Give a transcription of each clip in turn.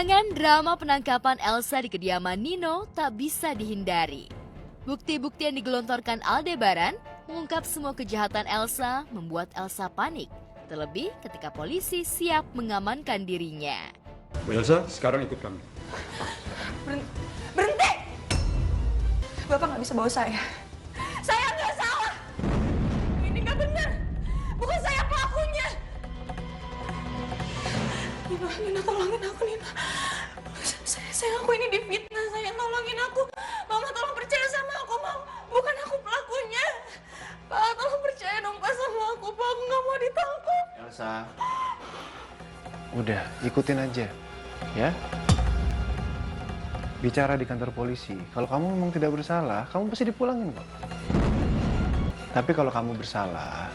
Ketegangan drama penangkapan Elsa di kediaman Nino tak bisa dihindari. Bukti-bukti yang digelontorkan Aldebaran mengungkap semua kejahatan Elsa membuat Elsa panik. Terlebih ketika polisi siap mengamankan dirinya. Bu Elsa, sekarang ikut kami. Berhenti! Bapak nggak bisa bawa saya. Saya nggak salah. Ini nggak benar. Bukan saya pelakunya. Nina, tolongin aku, Nina. Saya ngaku ini difitnah. Saya tolongin aku. Mama tolong percaya sama aku, Mama. Bukan aku pelakunya. Pak, tolong percaya dong, Pak, sama aku. Pak, aku nggak mau ditangkap. Elsa, udah ikutin aja, ya. Bicara di kantor polisi. Kalau kamu memang tidak bersalah, kamu pasti dipulangin kok. Tapi kalau kamu bersalah,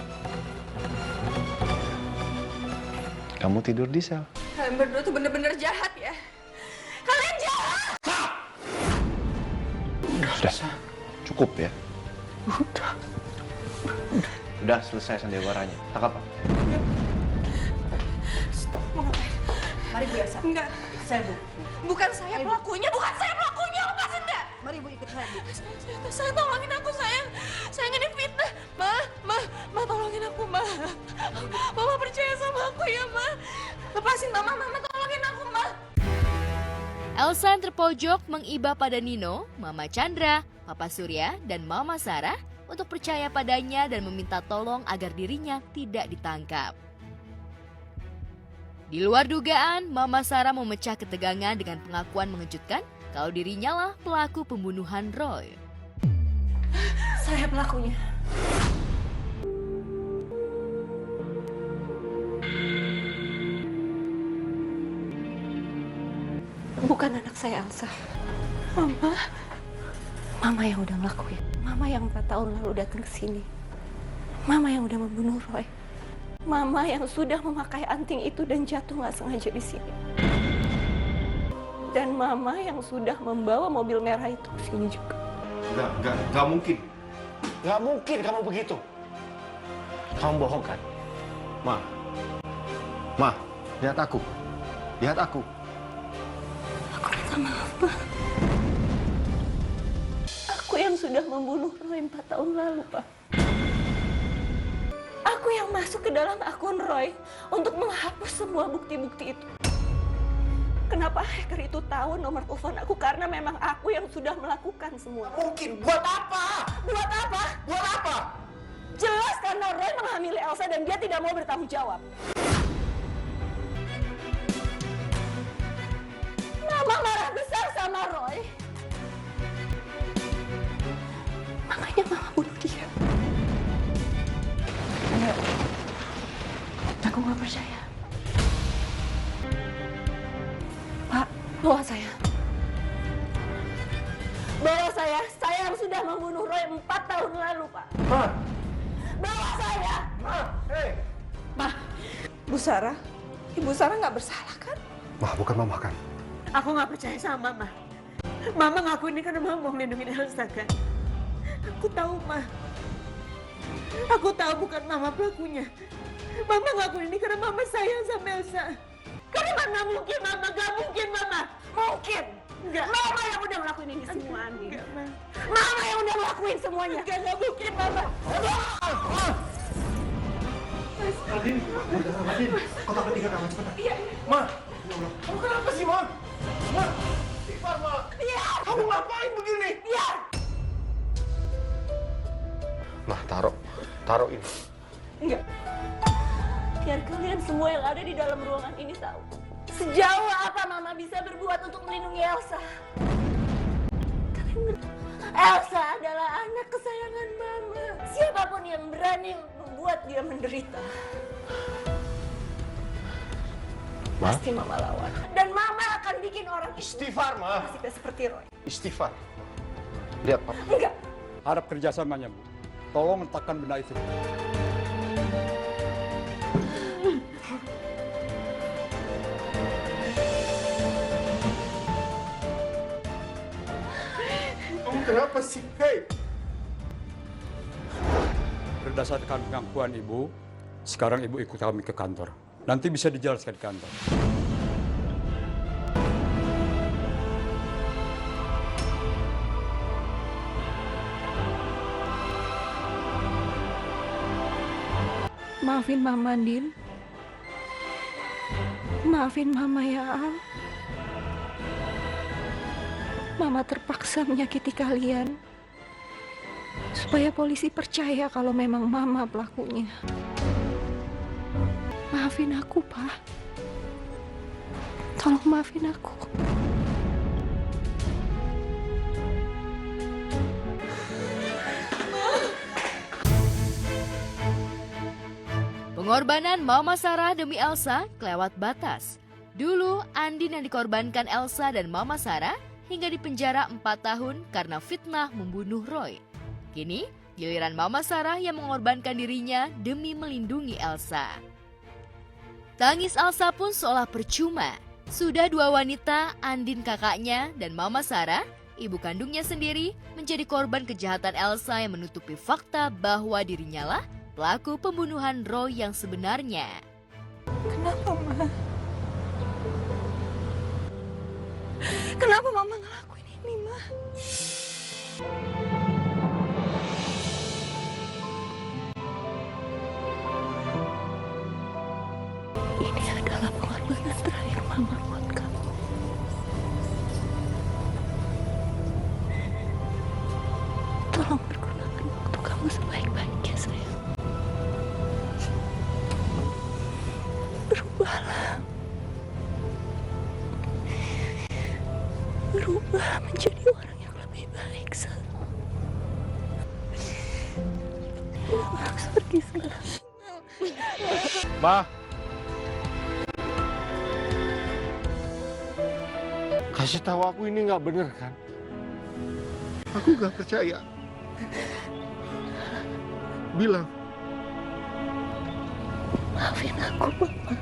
kamu tidur di sel. Kalian berdua tuh bener-bener jahat ya. Kalian jahat! Udah, cukup ya. Udah selesai sandiwaranya. Tangkap Pak. Mau ngapain? Mari Bu Elsa. Enggak. Saya Bu. Bukan saya pelakunya, bukan saya pelakunya. Lepasin enggak? Mari Bu ikut saya Bu. Saya tolongin aku, sayang. Saya nggak difitnah. Ma, tolongin aku, Ma. Mama percaya sama aku ya, Ma. Lepasin Mama tolongin aku, Ma. Elsa yang terpojok mengiba pada Nino, Mama Chandra, Papa Surya, dan Mama Sarah untuk percaya padanya dan meminta tolong agar dirinya tidak ditangkap. Di luar dugaan, Mama Sarah memecah ketegangan dengan pengakuan mengejutkan kalau dirinya lah pelaku pembunuhan Roy. Saya pelakunya. Bukan anak saya, Elsa. Mama yang udah ngelakuin. Mama yang 4 tahun lalu datang ke sini. Mama yang udah membunuh Roy. Mama yang sudah memakai anting itu dan jatuh nggak sengaja di sini. Dan Mama yang sudah membawa mobil merah itu ke sini juga. Enggak mungkin. Enggak mungkin kamu begitu. Kamu bohong kan? Ma, lihat aku. Lihat aku. Aku minta maaf, Ma. Aku yang sudah membunuh Roy 4 tahun lalu, Pak. Aku yang masuk ke dalam akun Roy untuk menghapus semua bukti-bukti itu. Kenapa hacker itu tahu nomor telepon aku? Karena memang aku yang sudah melakukan semua. Mungkin buat apa? Buat apa? Buat apa? Jelas karena Roy menghamili Elsa dan dia tidak mau bertanggung jawab. Mama marah besar sama Roy. Makanya Mama bunuh dia. Enggak. Aku nggak percaya. Pak, bawa saya. Bawa saya. Saya yang sudah membunuh Roy 4 tahun lalu, Pak. Ma! Bawa saya. Ma! Hei! Ma, Bu Sarah. Ibu Sarah nggak bersalah kan? Ma, bukan Mama kan? Aku nggak percaya sama Mama. Mama ngaku ini karena Mama mau melindungi Elsa kan? Aku tahu, Ma. Aku tahu bukan Mama pelakunya. Mama ngaku ini karena Mama sayang sama Elsa. Karena mana mungkin Mama, gak mungkin Mama. Mungkin. Enggak. Mama yang udah ngelakuin ini semua, Andi. Enggak, Ma. Mama yang udah ngelakuin semuanya. Enggak mungkin Mama. Adin, kau tak bertiga kamu cepetan. Iya. Ma, kamu kenapa sih, Ma? Ma, istighfar, Ma. Iya. Kamu ngapain begini? Iya. Nah, taruh ini. Enggak. Biar kalian semua yang ada di dalam ruangan ini tahu. Sejauh apa Mama bisa berbuat untuk melindungi Elsa. Elsa adalah anak kesayangan Mama. Siapapun yang berani membuat dia menderita, Ma? pasti Mama lawan. Dan Mama akan bikin orang Istighfar, Ma. tidak seperti Roy. Istighfar. Lihat, Papa. Enggak. Harap kerjasamanya, Bu. Tolong letakkan benda itu. Kamu kenapa sih? Hei! Berdasarkan pengakuan Ibu, sekarang Ibu ikut kami ke kantor. Nanti bisa dijelaskan di kantor. Maafin Mama, Din. Maafin Mama ya, Al. Mama terpaksa menyakiti kalian supaya polisi percaya kalau memang Mama pelakunya. Maafin aku, Pak. Tolong maafin aku. Pengorbanan Mama Sarah demi Elsa kelewat batas. Dulu, Andin yang dikorbankan Elsa dan Mama Sarah hingga dipenjara 4 tahun karena fitnah membunuh Roy. Kini, giliran Mama Sarah yang mengorbankan dirinya demi melindungi Elsa. Tangis Elsa pun seolah percuma. Sudah 2 wanita, Andin kakaknya dan Mama Sarah, ibu kandungnya sendiri, menjadi korban kejahatan Elsa yang menutupi fakta bahwa dirinya lah pelaku pembunuhan Roy yang sebenarnya. Kenapa, Ma? Kenapa Mama ngelakuin ini, Ma? Ini adalah pengorbanan terakhir Mama buat kamu. Tolong pergunakan waktu kamu sebaik-baiknya, sayang. Berubahlah. Berubah menjadi orang yang lebih baik, Sal. Kamu harus pergi sekarang. Ma. Kasih tahu aku ini nggak bener kan? Aku nggak percaya. Bilang. Maafin aku, Mama.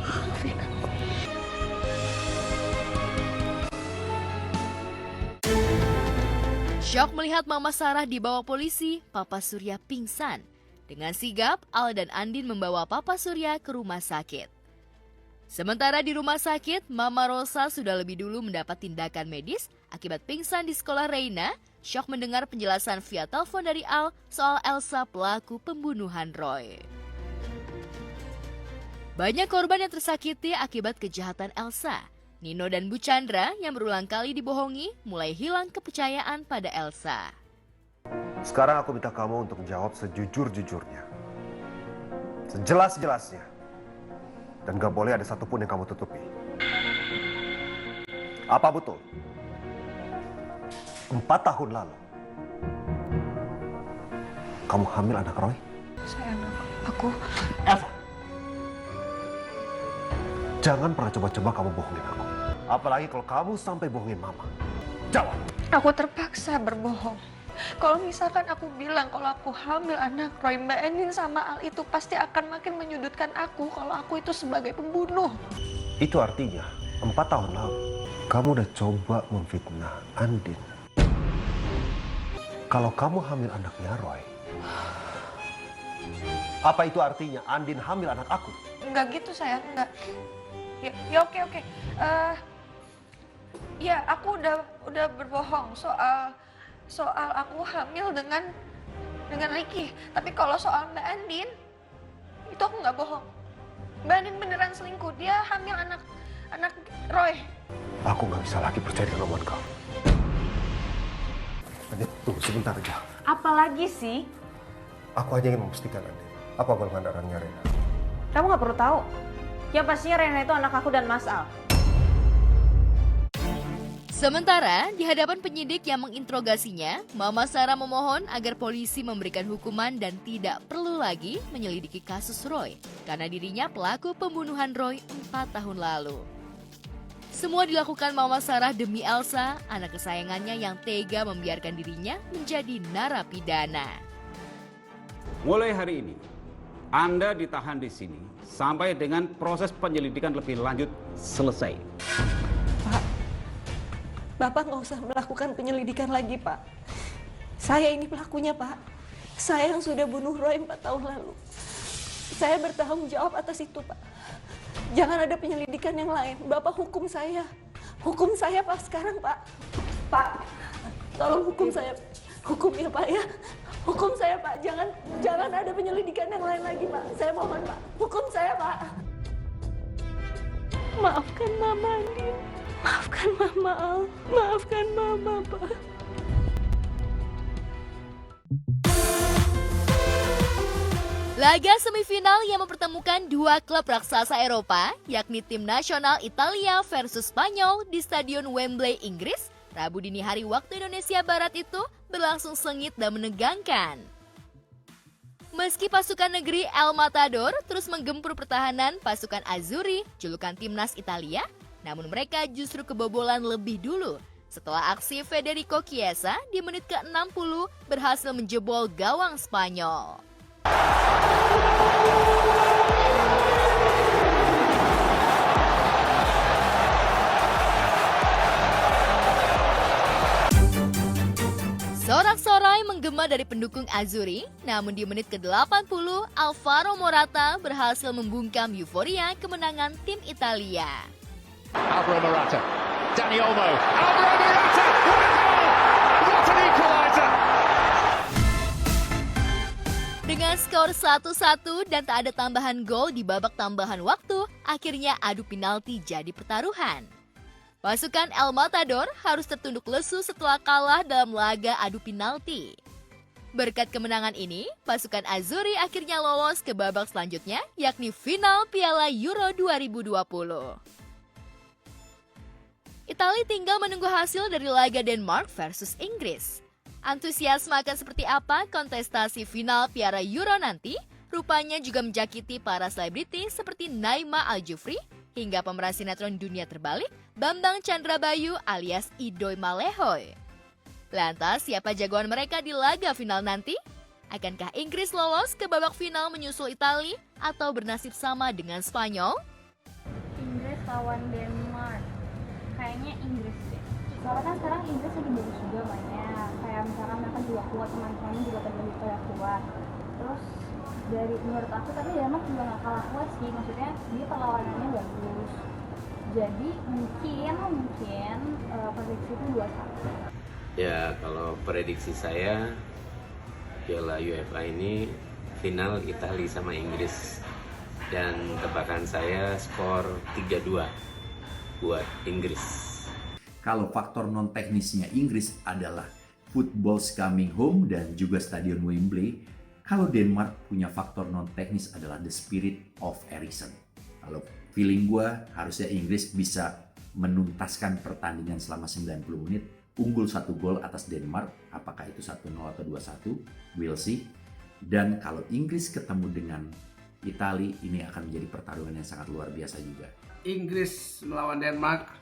Maafin aku. Syok melihat Mama Sarah dibawa polisi, Papa Surya pingsan. Dengan sigap, Al dan Andin membawa Papa Surya ke rumah sakit. Sementara di rumah sakit, Mama Rosa sudah lebih dulu mendapat tindakan medis akibat pingsan di sekolah Reina. Syok mendengar penjelasan via telepon dari Al soal Elsa pelaku pembunuhan Roy. Banyak korban yang tersakiti akibat kejahatan Elsa. Nino dan Bu Chandra yang berulang kali dibohongi mulai hilang kepercayaan pada Elsa. Sekarang aku minta kamu untuk menjawab sejujur-jujurnya. Sejelas-jelasnya. Dan gak boleh ada satupun yang kamu tutupi. Apa betul? 4 tahun lalu, kamu hamil anak Roy? Sayang, aku... Eva! Jangan pernah coba-coba kamu bohongin aku. Apalagi kalau kamu sampai bohongin Mama. Jawab! Aku terpaksa berbohong. Kalau misalkan aku bilang kalau aku hamil anak Roy, Mbak Enin sama Al itu pasti akan makin menyudutkan aku kalau aku itu sebagai pembunuh. Itu artinya 4 tahun lalu kamu udah coba memfitnah Andin. Kalau kamu hamil anaknya Roy, apa itu artinya Andin hamil anak aku? Enggak gitu, sayang, enggak. Ya oke. Ya, aku udah berbohong soal aku hamil dengan Ricky. Tapi kalau soal Mbak Andin, itu aku nggak bohong. Mbak Andin beneran selingkuh. Dia hamil anak Roy. Aku nggak bisa lagi percaya dengan omongan kamu. Andin, tunggu sebentar aja. Apalagi sih? Aku hanya ingin memastikan Andin, apa golongan darahnya Rena? Kamu nggak perlu tahu. Ya pastinya Rena itu anak aku dan Mas Al. Sementara, di hadapan penyidik yang menginterogasinya, Mama Sarah memohon agar polisi memberikan hukuman dan tidak perlu lagi menyelidiki kasus Roy, karena dirinya pelaku pembunuhan Roy 4 tahun lalu. Semua dilakukan Mama Sarah demi Elsa, anak kesayangannya yang tega membiarkan dirinya menjadi narapidana. Mulai hari ini, Anda ditahan di sini sampai dengan proses penyelidikan lebih lanjut selesai. Bapak nggak usah melakukan penyelidikan lagi, Pak. Saya ini pelakunya, Pak. Saya yang sudah bunuh Roy 4 tahun lalu. Saya bertanggung jawab atas itu, Pak. Jangan ada penyelidikan yang lain. Bapak hukum saya. Hukum saya, Pak, sekarang, Pak. Pak, tolong hukum saya. Hukum ya, Pak, ya. Hukum saya, Pak. Jangan ada penyelidikan yang lain lagi, Pak. Saya mohon, Pak. Hukum saya, Pak. Maafkan Mama, Andin. Maafkan Mama, Al. Maafkan Mama, Pak. Laga semifinal yang mempertemukan dua klub raksasa Eropa, yakni tim nasional Italia versus Spanyol di Stadion Wembley, Inggris, Rabu dini hari waktu Indonesia Barat itu berlangsung sengit dan menegangkan. Meski pasukan negeri El Matador terus menggempur pertahanan pasukan Azzurri, julukan timnas Italia, namun mereka justru kebobolan lebih dulu setelah aksi Federico Chiesa di menit ke-60 berhasil menjebol gawang Spanyol. Sorak-sorai menggema dari pendukung Azzurri, namun di menit ke-80 Alvaro Morata berhasil membungkam euforia kemenangan tim Italia. Alvaro Morata, Dani Olmo, Alvaro Morata, what a goal! What an equaliser! Dengan skor 1-1 dan tak ada tambahan gol di babak tambahan waktu, akhirnya adu penalti jadi pertaruhan. Pasukan El Matador harus tertunduk lesu setelah kalah dalam laga adu penalti. Berkat kemenangan ini, pasukan Azzurri akhirnya lolos ke babak selanjutnya, yakni final Piala Euro 2020. Italia tinggal menunggu hasil dari laga Denmark versus Inggris. Antusiasme akan seperti apa kontestasi final Piala Euro nanti? Rupanya juga menjakiti para selebriti seperti Naima Al-Jufri hingga pemeran sinetron Dunia Terbalik Bambang Chandrabayu alias Idoy Malehoy. Lantas siapa jagoan mereka di laga final nanti? Akankah Inggris lolos ke babak final menyusul Italia atau bernasib sama dengan Spanyol? Inggris lawan Denmark. Kayaknya Inggris deh. Soalnya kan sekarang Inggris lagi bagus juga mainnya. Kayak misalkan mereka juga kuat, teman-teman juga pada kuat. Terus dari menurut aku tadi Denmark juga gak kalah kuat sih. Maksudnya dia perlawanannya bagus. Jadi mungkin prediksi itu 2-1. Ya kalau prediksi saya Piala UEFA ini final Italia sama Inggris. Dan tebakan saya skor 3-2 buat Inggris. Kalau faktor non teknisnya Inggris adalah football's coming home dan juga Stadion Wembley, kalau Denmark punya faktor non teknis adalah the spirit of Eriksen. Kalau feeling gue harusnya Inggris bisa menuntaskan pertandingan selama 90 menit, unggul 1 gol atas Denmark, apakah itu 1-0 atau 2-1, we'll see. Dan kalau Inggris ketemu dengan Italia, ini akan menjadi pertarungan yang sangat luar biasa juga. Inggris melawan Denmark,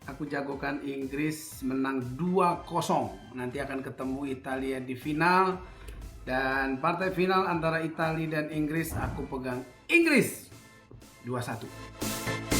aku jagokan Inggris menang 2-0. Nanti akan ketemu Italia di final. Dan partai final antara Italia dan Inggris, aku pegang Inggris 2-1.